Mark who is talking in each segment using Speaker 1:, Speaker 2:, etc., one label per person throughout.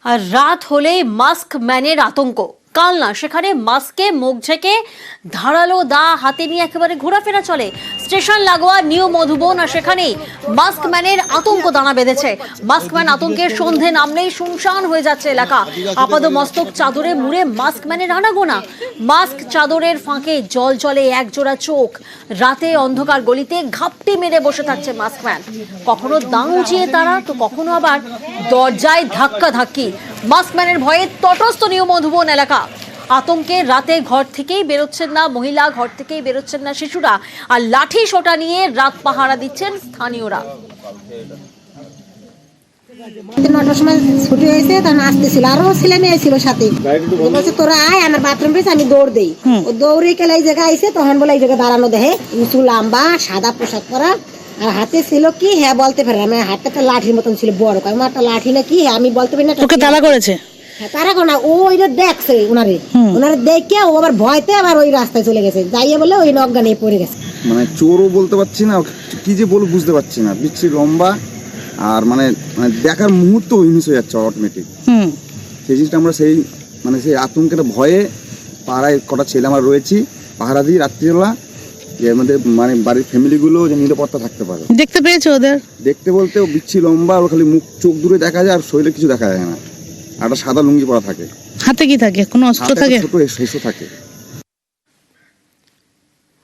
Speaker 1: আর রাত হলেই মাস্ক ম্যানের আতঙ্ক। কাল না সেখানে মাস্কে মুখ ঢেকে ধারালো দা হাতে নিয়ে একেবারে ঘোরাফেরা চলে স্টেশন লাগোয়া নিউ মধুবন। আর সেখানেই মাস্ক ম্যানের আতঙ্ক দানা বেঁধেছে। মাস্ক ম্যান আতঙ্কের সন্ধে নামলেই শুনশান হয়ে যাচ্ছে এলাকা। আপাদ মস্তক চাদরে মুড়ে মাস্ক ম্যানের আনাগোনা। মাস্ক চাদরের ফাঁকে জল জলে একজোড়া চোখ। রাতে অন্ধকার গলিতে ঘাপটি মেরে বসে থাকছে মাস্ক ম্যান। কখনো দাঁ উঁচিয়ে তারা, তো কখনো আবার দরজায় ধাক্কা ধাক্কি। মাস্ক ম্যানের ভয়ে তটস্থ নিউ মধুবন এলাকা। আতঙ্কে রাতে ঘর থেকেই বেরোচ্ছেন না মহিলা, ঘর থেকেই বেরোচ্ছেন না শিশুরা। আর লাঠি সোটা নিয়ে রাত পাহারা দিচ্ছেন স্থানীয়রা।
Speaker 2: 9টার সময় ছুটি হয়েছে, তখন আসতেছিল, আরো ছেলে মেয়ে ছিল সাথে। বলছে তোরা আয়, আমার বাথরুম পেয়েছে, আমি দৌড় দেই। ও দৌড়ে গেলে এই জায়গায় আইসে, তখন বলে এই জায়গায় দাঁড়ানো দেখে, উঁচু লম্বা সাদা পোশাক পরা। আর হাতে ছিল কি, হ্যাঁ বলতে পারে, আমার হাতে একটা লাঠির মতন ছিল বড়, আমার একটা লাঠি না কি, আমি বলতে পারি না।
Speaker 3: ওকে তালা করেছে?
Speaker 2: তারা কোনা ও ওইটা দেখছে, ওনারে দেখে ও আবার ভয়তে আবার ওই রাস্তায় চলে গেছে, যাইয়ে বলে ওই নজ্ঞা নিয়ে পড়ে গেছে।
Speaker 4: মানে চোরও বলতে পারছি না, কি যে বলবো বুঝতে পারছি না। বিচ্ছি লম্বা আর মানে দেখার মুহূর্ত হিংস হয়ে যাচ্ছে অটোমেটিক। সেই জিনিসটা আমরা সেই আতঙ্কের ভয়ে পাড়ায় কটা ছেলে আমরা রয়েছি, পাহারা দিই রাত্রিবেলা, যে আমাদের মানে বাড়ির ফ্যামিলিগুলো যে নিরাপত্তা থাকতে পারে।
Speaker 3: দেখতে পেয়েছো ওদের?
Speaker 4: দেখতে বলতে ও বিচ্ছি লম্বা, ওর খালি মুখ চোখ দূরে দেখা যায়, আর শরীরে কিছু দেখা যায় না। আর একটা সাদা লুঙ্গি পরা থাকে।
Speaker 3: হাতে কি থাকে? কোনো অস্ত্র থাকে?
Speaker 4: ছোট শস্য থাকে।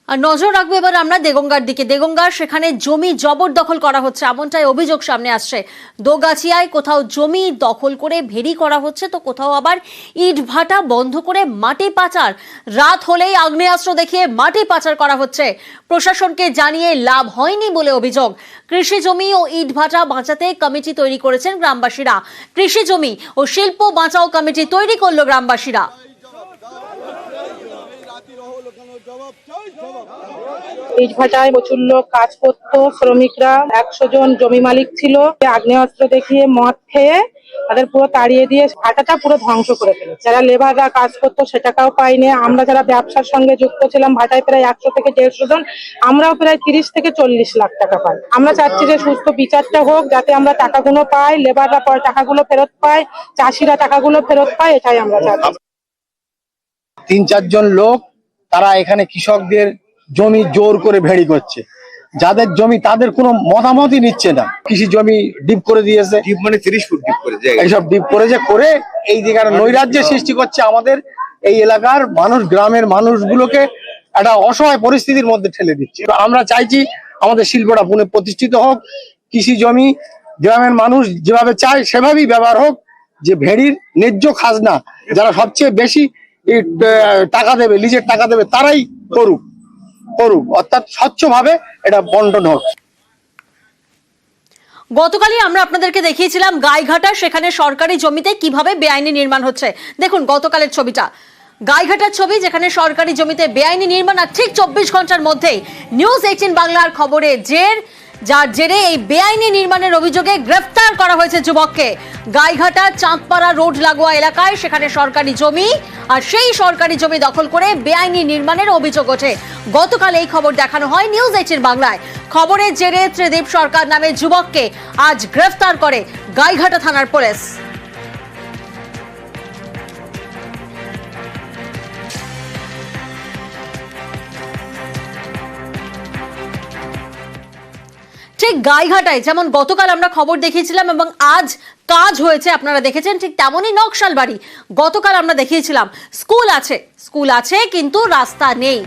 Speaker 1: আর নজর রাখবো এবার আমরা দেগঙ্গার দিকে। দেগঙ্গার সেখানে জমি জবরদখল করা হচ্ছে, এমনটাই অভিযোগ সামনে আসছে। দোগাছিয়ায় কোথাও জমি দখল করে ভেরি করা হচ্ছে, তো কোথাও আবার ইট ভাটা বন্ধ করে মাটি পাচার। রাত হলেই আগ্নেয়াস্ত্র দেখিয়ে মাটি পাচার করা হচ্ছে। প্রশাসনকে জানিয়ে লাভ হয়নি বলে অভিযোগ। কৃষি জমি ও ইট ভাটা বাঁচাতে কমিটি তৈরি করেছেন গ্রামবাসীরা। কৃষি জমি ও শিল্প বাঁচাও কমিটি তৈরি করলো গ্রামবাসীরা।
Speaker 5: ইট ভাটায় প্রচুর লোক কাজ করতো, শ্রমিকরা 100 জন জমি মালিক ছিল। আগ্নেয়াস্ত্র দেখিয়ে মদ খেয়ে তাদের পুরো তাড়িয়ে দিয়ে ভাটাটা পুরো ধ্বংস করে ফেলে। যারা লেবাররা কাজ করতো সেটাকাও পাইনি। আমরা যারা ব্যবসার সঙ্গে যুক্ত ছিলাম, ভাটায় প্রায় 100 থেকে 150 জন, আমরাও প্রায় 30 থেকে 40 লাখ টাকা পাই। আমরা চাচ্ছি যে সুস্থ বিচারটা হোক, যাতে আমরা টাকাগুলো পাই, লেবাররা পরে টাকাগুলো ফেরত পায়, চাষিরা টাকাগুলো ফেরত পায়, এটাই আমরা চাচ্ছি।
Speaker 6: 3-4 জন লোক তারা এখানে কৃষকদের জমি জোর করে ভেড়ি করছে। যাদের জমি তাদের কোনো মতামতই নিচ্ছে না। কৃষি জমি ডিপ করে দিয়েছে,
Speaker 4: ডিপ মানে 30 ফুট ডিপ করে যায়,
Speaker 6: এইসব ডিপ করেছে, করে এই জায়গায় নৈরাজ্যের সৃষ্টি করছে। আমাদের এই এলাকার মানুষ, গ্রামের মানুষগুলোকে একটা অসহায় পরিস্থিতির মধ্যে ঠেলে দিচ্ছে। আমরা চাইছি আমাদের শিল্পটা পুনঃ প্রতিষ্ঠিত হোক, কৃষি জমি গ্রামের মানুষ যেভাবে চায় সেভাবেই ব্যবহার হোক। যে ভেড়ির ন্যায্য খাজনা যারা সবচেয়ে বেশি টাকা দেবে, লিজের টাকা দেবে, তারাই করুক, অর্থাৎ স্বচ্ছভাবে এটা বন্টন হোক।
Speaker 1: গতকালই আমরা আপনাদেরকে দেখিয়েছিলাম গাইঘাটা, সেখানে সরকারি জমিতে কিভাবে বেআইনি নির্মাণ হচ্ছে। দেখুন গতকালের ছবিটা, গাইঘাটার ছবি, যেখানে সরকারি জমিতে বেআইনি নির্মাণ। আর ঠিক 24 ঘন্টার মধ্যেই নিউজ 18 বাংলার খবরে যার জেরে এই বেআইনি নির্মাণের অভিযোগে গ্রেফতার করা হয়েছে যুবককে। গাইঘাটা চাঁদপাড়া রোড লাগোয়া এলাকায় সেখানে সরকারি জমি, আর সেই সরকারি জমি দখল করে বেআইনি নির্মাণের অভিযোগ ওঠে। গতকাল এই খবর দেখানো হয় নিউজ 18 বাংলায়। খবরের জেরে ত্রিদীপ সরকার নামে যুবককে আজ গ্রেফতার করে গাইঘাটা থানার পুলিশ। ঠিক গাইঘাটায় যেমন গতকাল আমরা খবর দেখিয়েছিলাম এবং আজ কাজ হয়েছে আপনারা দেখেছেন, ঠিক তেমনই নকশালবাড়ি। গতকাল আমরা দেখিয়েছিলাম স্কুল আছে কিন্তু রাস্তা নেই।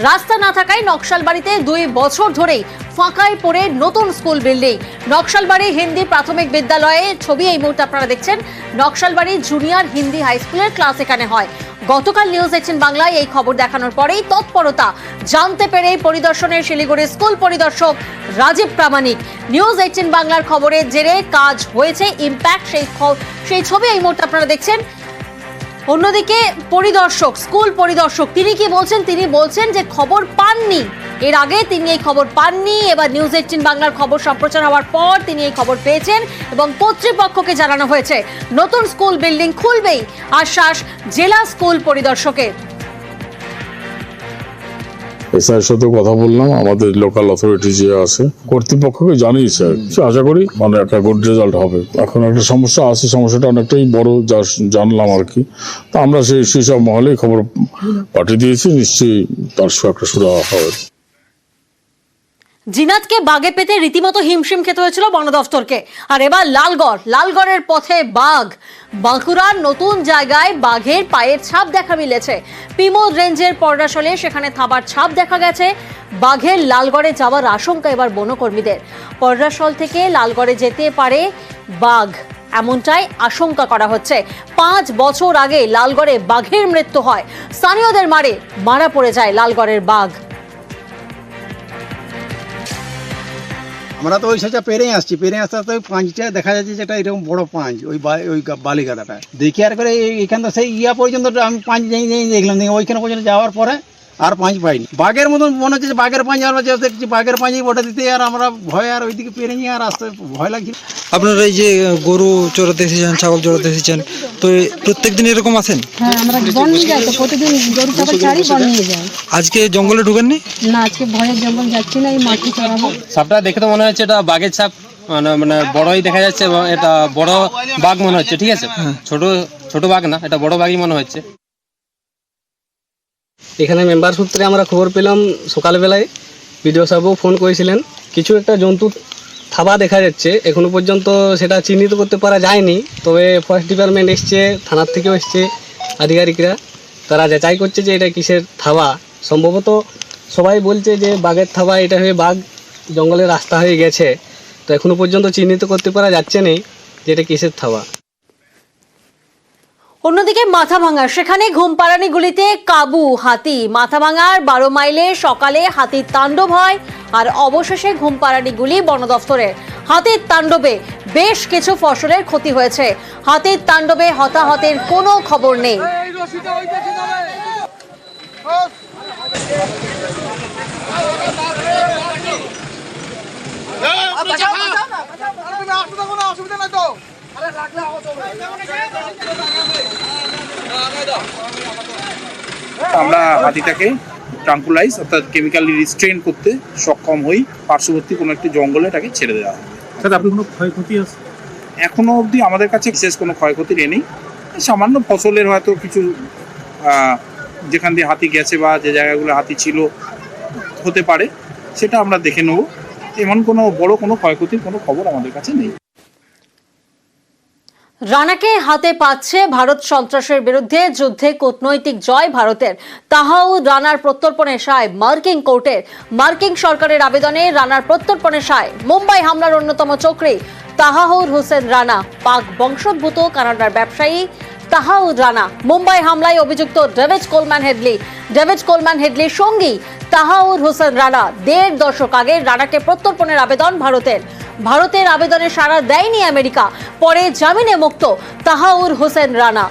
Speaker 1: রাস্তা না থাকায় নকশালবাড়িতে 2 বছর ধরেই ফাঁকায় পড়ে নতুন স্কুল বিল্ডিং। নকশালবাড়ি হিন্দি প্রাথমিক বিদ্যালয়ে ছবি এই মুহূর্তে আপনারা দেখছেন। নকশালবাড়ি জুনিয়র হিন্দি হাই স্কুলের ক্লাস এখানে হয়। গতকাল নিউজ 18 বাংলায় এই খবর দেখানোর পরেই তৎপরতা জানতে পেরে পরিদর্শনে শিলিগুড়ি স্কুল পরিদর্শক রাজীব প্রামাণিক। নিউজ 18 বাংলার খবরের জেরে কাজ হয়েছে ইম্প্যাক্ট, সেই ছবি এই মুহূর্তে আপনারা দেখছেন। অন্যদিকে স্কুল পরিদর্শক তিনি কি বলছেন? তিনি বলছেন যে খবর পাননি, এর আগে তিনি এই খবর পাননি। এবার নিউজ 18 বাংলার খবর সম্প্রচার হওয়ার পর তিনি এই খবর পেয়েছেন এবং কর্তৃপক্ষকে জানানো হয়েছে নতুন স্কুল বিল্ডিং খুলবেই, আশ্বাস জেলা স্কুল পরিদর্শকের।
Speaker 7: এসআইয়ের সাথে কথা বললাম, আমাদের লোকাল অথরিটি যে আছে কর্তৃপক্ষকে জানিয়েছে, আশা করি মানে একটা গুড রেজাল্ট হবে। এখন একটা সমস্যা আছে, সমস্যাটা অনেকটাই বড় যা জানলাম আর কি। তা আমরা সেই সব মহলে খবর পাঠিয়ে দিয়েছি, নিশ্চয়ই তার একটা সুরাহা হবে।
Speaker 1: জিনাতকে বাগে পেতে রীতিমতো হিমশিম খেতে হয়েছিল বন দফতরকে। আর এবার লালগড়ের পথে বাঘ। বাঁকুড়ার নতুন জায়গায় বাঘের পায়ের ছাপ দেখা মিলেছে। পিমোদ রেঞ্জের পর্ণাশলে সেখানে থাবার ছাপ দেখা গেছে। বাঘের লালগড়ে যাওয়ার আশঙ্কা এবার বনকর্মীদের। পর্ণাশল থেকে লালগড়ে যেতে পারে বাঘ, এমনটাই আশঙ্কা করা হচ্ছে। 5 বছর আগে লালগড়ে বাঘের মৃত্যু হয়। স্থানীয়দের মারা পড়ে যায় লালগড়ের বাঘ।
Speaker 8: আমরা তো ওই সাইডটা পেরে আসতে আসতে পাঁচটা দেখা যাচ্ছে যেটা এরকম বড় পাঁচ, ওই বালিগাদাটা দেখি আর করে এইখান তো সেই পর্যন্ত আমি পাঁচ দেখলাম, ওইখানে পর্যন্ত যাওয়ার পরে আর পাঁচ পাইনি। বাঘের মতন মনে হচ্ছে যে বাঘের পাঁচ, আমরা দেখছি বাঘের পাঁচই ওটা দিতে, আর আমরা ভয় আর ওইদিকে পেরে নিয়ে আর আসতে ভয় লাগছে।
Speaker 9: আপনারা এই যে গরু চড়াতে এসেছেন, ছাগল চড়াতে এসেছেন, তো প্রত্যেকদিন এরকম আসেন?
Speaker 2: হ্যাঁ, আমরা বন নিয়ে যাই তো, প্রতিদিন গরু ছাগল ছাড়ি বন নিয়ে যাই।
Speaker 9: আজকে জঙ্গলে ঢুকেননি?
Speaker 2: না, আজকে ভয়ের জঙ্গল যাচ্ছি না, এই মাঠে চড়াবো।
Speaker 10: সাপটা দেখে তো মনে হচ্ছে এটা বাঘের ছাপ, মানে বড়ই দেখা যাচ্ছে, এবং এটা বড় বাঘ মনে হচ্ছে। ঠিক আছে, ছোট বাঘ না, এটা বড় বাঘই মনে হচ্ছে।
Speaker 11: এখানে মেম্বার সূত্রে আমরা খবর পেলাম সকালবেলায়, বিডিও সাহেবও ফোন করেছিলেন। কিছু একটা জন্তু থাবা দেখা যাচ্ছে, এখনো পর্যন্ত সেটা চিহ্নিত করতে পারা যায়নি। তবে ফরেস্ট ডিপার্টমেন্ট এসছে, থানার থেকেও এসছে আধিকারিকরা, তারা যাচাই করছে যে এটা কিসের থাবা। সম্ভবত সবাই বলছে যে বাঘের থাবা, এটা হয়ে বাঘ জঙ্গলের রাস্তা হয়ে গেছে। তো এখনো পর্যন্ত চিহ্নিত করতে পারা যাচ্ছে না যে এটা কিসের থাবা।
Speaker 1: অন্যদিকে মাথাভাঙা, সেখানে ঘুমপাড়ানিগুলিতে কাবু হাতি। মাথাভাঙার 12 মাইলে সকালে হাতির তাণ্ডব হয়, আর অবশেষে ঘুমপাড়ানিগুলি বন দফতরের। হাতির তাণ্ডবে বেশ কিছু ফসলের ক্ষতি হয়েছে। হাতির তাণ্ডবে হতাহতের কোনো খবর নেই।
Speaker 12: আমরা হাতিটাকে ট্রাঙ্কুলাইজ অর্থাৎ কেমিক্যালি রিস্ট্রেন করতে সক্ষম হই, পার্শ্ববর্তী কোনো একটি জঙ্গলে এটাকে ছেড়ে দেওয়া হয়।
Speaker 7: আপনি কোনো ক্ষয়ক্ষতি আছে?
Speaker 12: এখনো অবধি আমাদের কাছে বিশেষ কোনো ক্ষয়ক্ষতির নেই। সামান্য ফসলের হয়তো কিছু যেখান দিয়ে হাতি গেছে বা যে জায়গাগুলো হাতি ছিল হতে পারে, সেটা আমরা দেখে নেব। এমন কোনো বড় কোনো ক্ষয়ক্ষতির কোনো খবর আমাদের কাছে নেই।
Speaker 1: রানাকে হাতে পাচ্ছে ভারত। সন্ত্রাসের বিরুদ্ধে যুদ্ধে কূটনৈতিক জয় ভারতের। তাহাও রানার প্রত্যর্পণের সায় মার্কিন কোর্টের। মার্কিন সরকারের আবেদনে রানার প্রত্যর্পণের সায়। মুম্বাই হামলার অন্যতম চক্রী তাহাউর হোসেন রানা, পাক বংশোদ্ভূত কানাডার ব্যবসায়ী তাহাউর রানা। মুম্বাই হামলায় অভিযুক্ত ডেভিড কোলম্যান হেডলির সঙ্গী তাহাউর হোসেন রানা। 1.5 দশক আগে রানাকে প্রত্যর্পণের আবেদন ভারতের আবেদনে সাড়া দেয়নি আমেরিকা। পরে জামিনে মুক্ত তাহাউর হোসেন রানা।